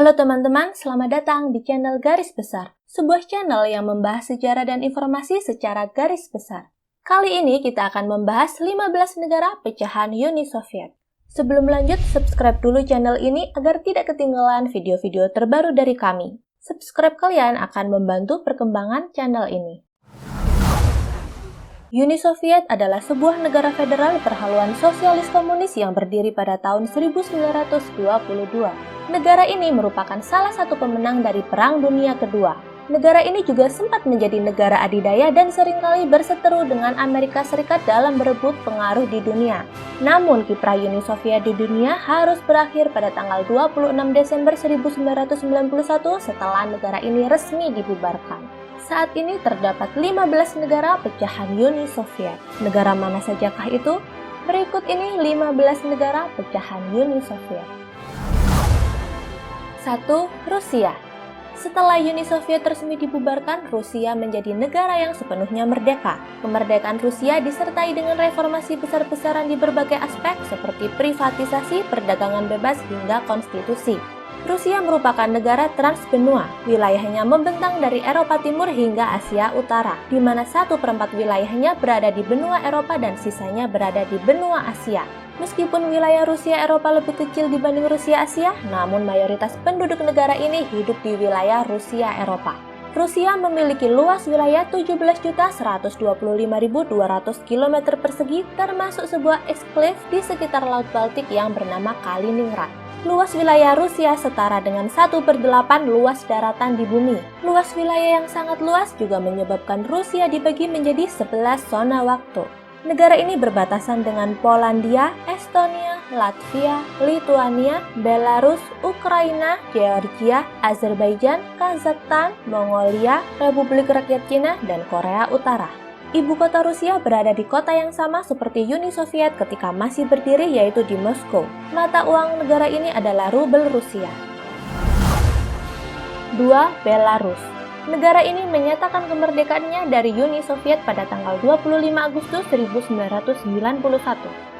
Halo teman-teman, selamat datang di channel Garis Besar, sebuah channel yang membahas sejarah dan informasi secara garis besar. Kali ini kita akan membahas 15 negara pecahan Uni Soviet. Sebelum lanjut, subscribe dulu channel ini agar tidak ketinggalan video-video terbaru dari kami. Subscribe kalian akan membantu perkembangan channel ini. Uni Soviet adalah sebuah negara federal berhaluan sosialis komunis yang berdiri pada tahun 1922. Negara ini merupakan salah satu pemenang dari Perang Dunia Kedua. Negara ini juga sempat menjadi negara adidaya dan seringkali berseteru dengan Amerika Serikat dalam berebut pengaruh di dunia. Namun, kiprah Uni Soviet di dunia harus berakhir pada tanggal 26 Desember 1991 setelah negara ini resmi dibubarkan. Saat ini terdapat 15 negara pecahan Uni Soviet. Negara mana sajakah itu? Berikut ini 15 negara pecahan Uni Soviet. 1. Rusia. Setelah Uni Soviet resmi dibubarkan, Rusia menjadi negara yang sepenuhnya merdeka. Kemerdekaan Rusia disertai dengan reformasi besar-besaran di berbagai aspek seperti privatisasi, perdagangan bebas, hingga konstitusi. Rusia merupakan negara transbenua. Wilayahnya membentang dari Eropa Timur hingga Asia Utara, di mana 1/4 wilayahnya berada di benua Eropa dan sisanya berada di benua Asia. Meskipun wilayah Rusia Eropa lebih kecil dibanding Rusia Asia, namun mayoritas penduduk negara ini hidup di wilayah Rusia Eropa. Rusia memiliki luas wilayah 17.125.200 km persegi, termasuk sebuah eksklave di sekitar Laut Baltik yang bernama Kaliningrad. Luas wilayah Rusia setara dengan 1/8 luas daratan di bumi. Luas wilayah yang sangat luas juga menyebabkan Rusia dibagi menjadi 11 zona waktu. Negara ini berbatasan dengan Polandia, Estonia, Latvia, Lituania, Belarus, Ukraina, Georgia, Azerbaijan, Kazakhstan, Mongolia, Republik Rakyat Cina, dan Korea Utara. Ibu kota Rusia berada di kota yang sama seperti Uni Soviet ketika masih berdiri, yaitu di Moskow. Mata uang negara ini adalah rubel Rusia. 2. Belarus. Negara ini menyatakan kemerdekaannya dari Uni Soviet pada tanggal 25 Agustus 1991.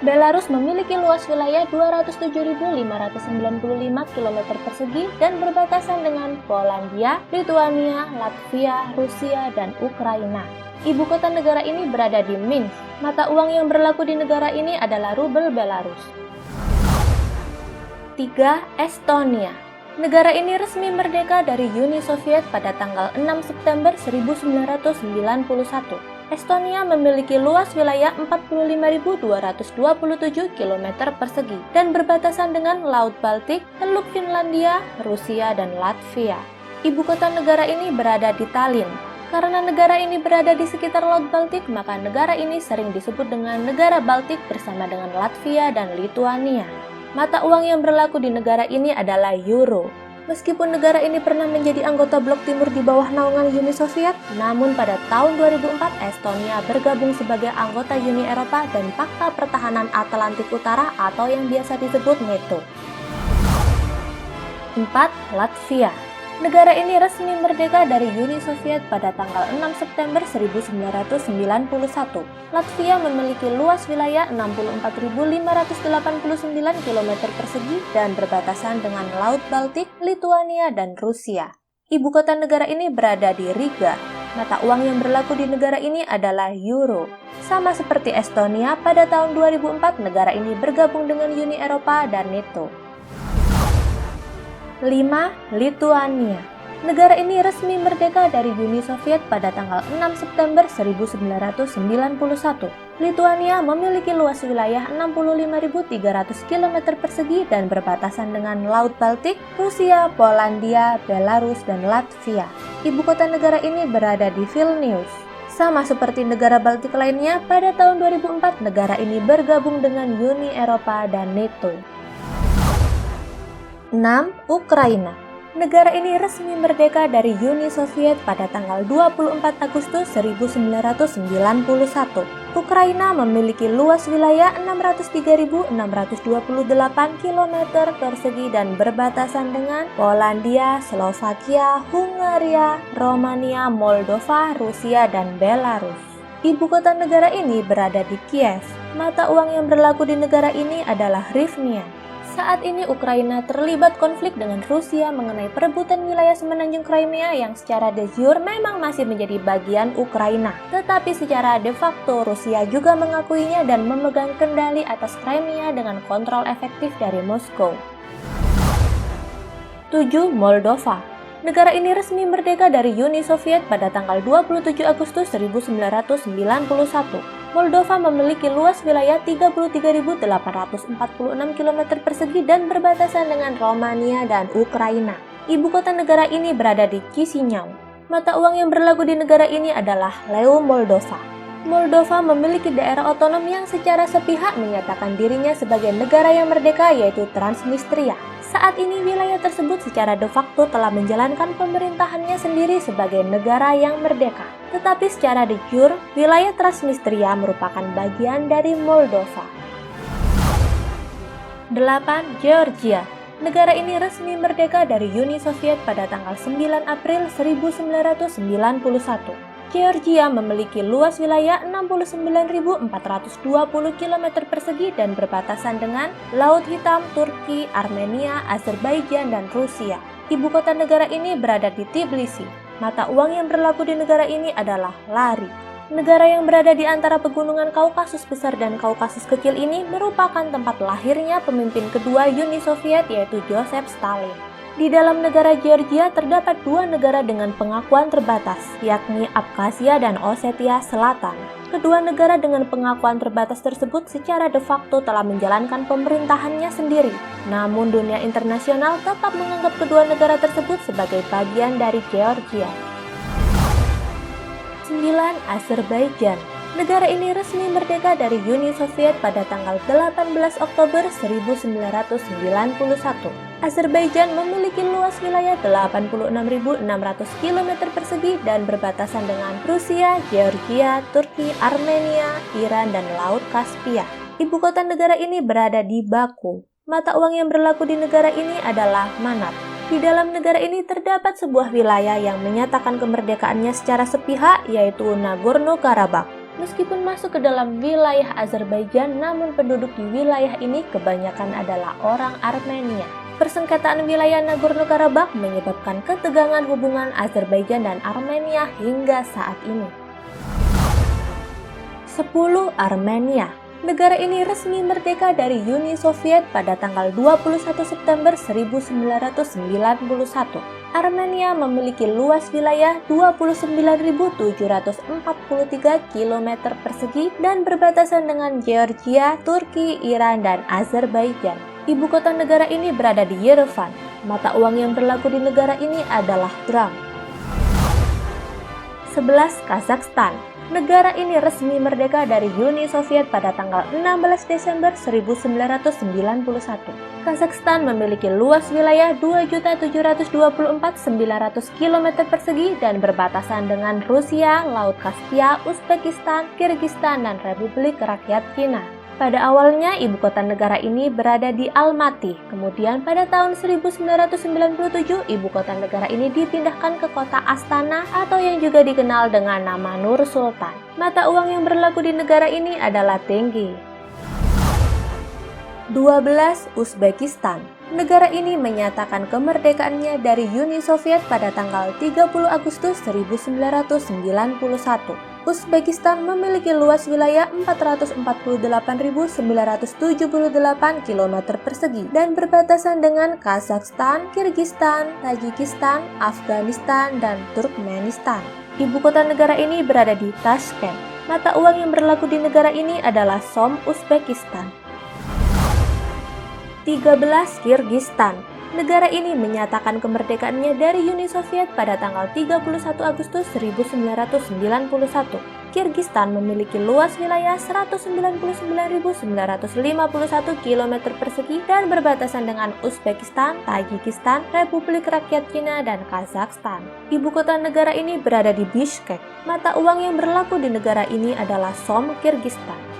Belarus memiliki luas wilayah 207.595 km persegi dan berbatasan dengan Polandia, Lituania, Latvia, Rusia, dan Ukraina. Ibu kota negara ini berada di Minsk. Mata uang yang berlaku di negara ini adalah rubel Belarus. 3. Estonia. Negara ini resmi merdeka dari Uni Soviet pada tanggal 6 September 1991. Estonia memiliki luas wilayah 45.227 km persegi dan berbatasan dengan Laut Baltik, Teluk Finlandia, Rusia, dan Latvia. Ibu kota negara ini berada di Tallinn. Karena negara ini berada di sekitar Laut Baltik, maka negara ini sering disebut dengan negara Baltik bersama dengan Latvia dan Lituania. Mata uang yang berlaku di negara ini adalah euro. Meskipun negara ini pernah menjadi anggota Blok Timur di bawah naungan Uni Soviet, namun pada tahun 2004 Estonia bergabung sebagai anggota Uni Eropa dan Pakta Pertahanan Atlantik Utara atau yang biasa disebut NATO. 4. Latvia. Negara ini resmi merdeka dari Uni Soviet pada tanggal 6 September 1991. Latvia memiliki luas wilayah 64.589 km persegi dan berbatasan dengan Laut Baltik, Lituania, dan Rusia. Ibu kota negara ini berada di Riga. Mata uang yang berlaku di negara ini adalah euro. Sama seperti Estonia, pada tahun 2004 negara ini bergabung dengan Uni Eropa dan NATO. 5. Lituania. Negara ini resmi merdeka dari Uni Soviet pada tanggal 6 September 1991. Lituania memiliki luas wilayah 65.300 km persegi dan berbatasan dengan Laut Baltik, Rusia, Polandia, Belarus, dan Latvia. Ibu kota negara ini berada di Vilnius. Sama seperti negara Baltik lainnya, pada tahun 2004 negara ini bergabung dengan Uni Eropa dan NATO. 6. Ukraina. Negara ini resmi merdeka dari Uni Soviet pada tanggal 24 Agustus 1991. Ukraina memiliki luas wilayah 603.628 km persegi dan berbatasan dengan Polandia, Slovakia, Hungaria, Romania, Moldova, Rusia, dan Belarus. Ibu kota negara ini berada di Kiev. Mata uang yang berlaku di negara ini adalah hryvnia. Saat ini Ukraina terlibat konflik dengan Rusia mengenai perebutan wilayah semenanjung Crimea yang secara de jure memang masih menjadi bagian Ukraina. Tetapi secara de facto Rusia juga mengakuinya dan memegang kendali atas Crimea dengan kontrol efektif dari Moskow. 7. Moldova. Negara ini resmi merdeka dari Uni Soviet pada tanggal 27 Agustus 1991. Moldova memiliki luas wilayah 33.846 km persegi dan berbatasan dengan Romania dan Ukraina. Ibu kota negara ini berada di Chisinau. Mata uang yang berlaku di negara ini adalah leu Moldova. Moldova memiliki daerah otonom yang secara sepihak menyatakan dirinya sebagai negara yang merdeka, yaitu Transnistria. Saat ini wilayah tersebut secara de facto telah menjalankan pemerintahannya sendiri sebagai negara yang merdeka. Tetapi secara de jure, wilayah Transnistria merupakan bagian dari Moldova. 8. Georgia. Negara ini resmi merdeka dari Uni Soviet pada tanggal 9 April 1991. Georgia memiliki luas wilayah 69.420 km persegi dan berbatasan dengan Laut Hitam, Turki, Armenia, Azerbaijan, dan Rusia. Ibu kota negara ini berada di Tbilisi. Mata uang yang berlaku di negara ini adalah lari. Negara yang berada di antara pegunungan Kaukasus Besar dan Kaukasus Kecil ini merupakan tempat lahirnya pemimpin kedua Uni Soviet, yaitu Joseph Stalin. Di dalam negara Georgia terdapat dua negara dengan pengakuan terbatas, yakni Abkhazia dan Ossetia Selatan. Kedua negara dengan pengakuan terbatas tersebut secara de facto telah menjalankan pemerintahannya sendiri. Namun dunia internasional tetap menganggap kedua negara tersebut sebagai bagian dari Georgia. 9. Azerbaijan. Negara ini resmi merdeka dari Uni Soviet pada tanggal 18 Oktober 1991. Azerbaijan memiliki luas wilayah 86.600 km persegi dan berbatasan dengan Rusia, Georgia, Turki, Armenia, Iran, dan Laut Kaspia. Ibu kota negara ini berada di Baku. Mata uang yang berlaku di negara ini adalah manat. Di dalam negara ini terdapat sebuah wilayah yang menyatakan kemerdekaannya secara sepihak, yaitu Nagorno-Karabakh. Meskipun masuk ke dalam wilayah Azerbaijan, namun penduduk di wilayah ini kebanyakan adalah orang Armenia. Persengketaan wilayah Nagorno-Karabakh menyebabkan ketegangan hubungan Azerbaijan dan Armenia hingga saat ini. 10. Armenia. Negara ini resmi merdeka dari Uni Soviet pada tanggal 21 September 1991. Armenia memiliki luas wilayah 29.743 km persegi dan berbatasan dengan Georgia, Turki, Iran, dan Azerbaijan. Ibu kota negara ini berada di Yerevan. Mata uang yang berlaku di negara ini adalah dram. 11. Kazakhstan. Negara ini resmi merdeka dari Uni Soviet pada tanggal 16 Desember 1991. Kazakhstan memiliki luas wilayah 2.724.900 km persegi dan berbatasan dengan Rusia, Laut Kaspia, Uzbekistan, Kirgistan, dan Republik Rakyat Cina. Pada awalnya, ibu kota negara ini berada di Almaty. Kemudian pada tahun 1997, ibu kota negara ini dipindahkan ke kota Astana atau yang juga dikenal dengan nama Nur Sultan. Mata uang yang berlaku di negara ini adalah tenge. 12. Uzbekistan. Negara ini menyatakan kemerdekaannya dari Uni Soviet pada tanggal 30 Agustus 1991. Uzbekistan memiliki luas wilayah 448.978 km persegi dan berbatasan dengan Kazakhstan, Kirgistan, Tajikistan, Afghanistan, dan Turkmenistan. Ibu kota negara ini berada di Tashkent. Mata uang yang berlaku di negara ini adalah Som Uzbekistan. 13. Kirgistan. Negara ini menyatakan kemerdekaannya dari Uni Soviet pada tanggal 31 Agustus 1991. Kirgistan memiliki luas wilayah 199.951 km persegi dan berbatasan dengan Uzbekistan, Tajikistan, Republik Rakyat Cina, dan Kazakhstan. Ibu kota negara ini berada di Bishkek. Mata uang yang berlaku di negara ini adalah Som Kirgistan.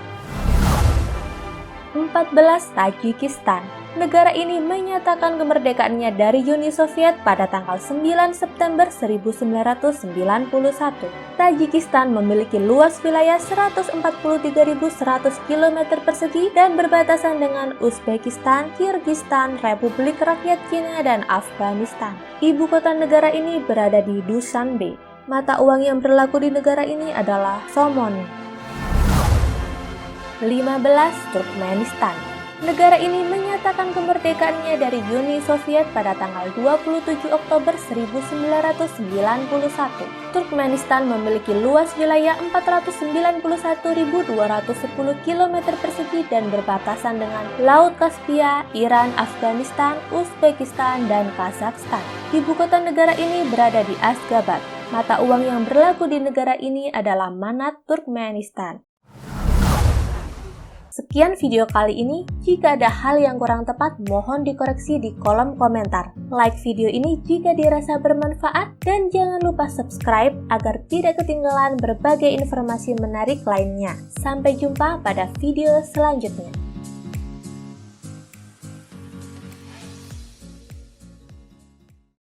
14. Tajikistan. Negara ini menyatakan kemerdekaannya dari Uni Soviet pada tanggal 9 September 1991. Tajikistan memiliki luas wilayah 143.100 km persegi dan berbatasan dengan Uzbekistan, Kirgistan, Republik Rakyat Cina, dan Afghanistan. Ibu kota negara ini berada di Dushanbe. Mata uang yang berlaku di negara ini adalah somon. 15. Turkmenistan. Negara ini menyatakan kemerdekaannya dari Uni Soviet pada tanggal 27 Oktober 1991. Turkmenistan memiliki luas wilayah 491.210 km persegi dan berbatasan dengan Laut Kaspia, Iran, Afghanistan, Uzbekistan, dan Kazakhstan. Ibu kota negara ini berada di Ashgabat. Mata uang yang berlaku di negara ini adalah manat Turkmenistan. Sekian video kali ini. Jika ada hal yang kurang tepat, mohon dikoreksi di kolom komentar. Like video ini jika dirasa bermanfaat dan jangan lupa subscribe agar tidak ketinggalan berbagai informasi menarik lainnya. Sampai jumpa pada video selanjutnya.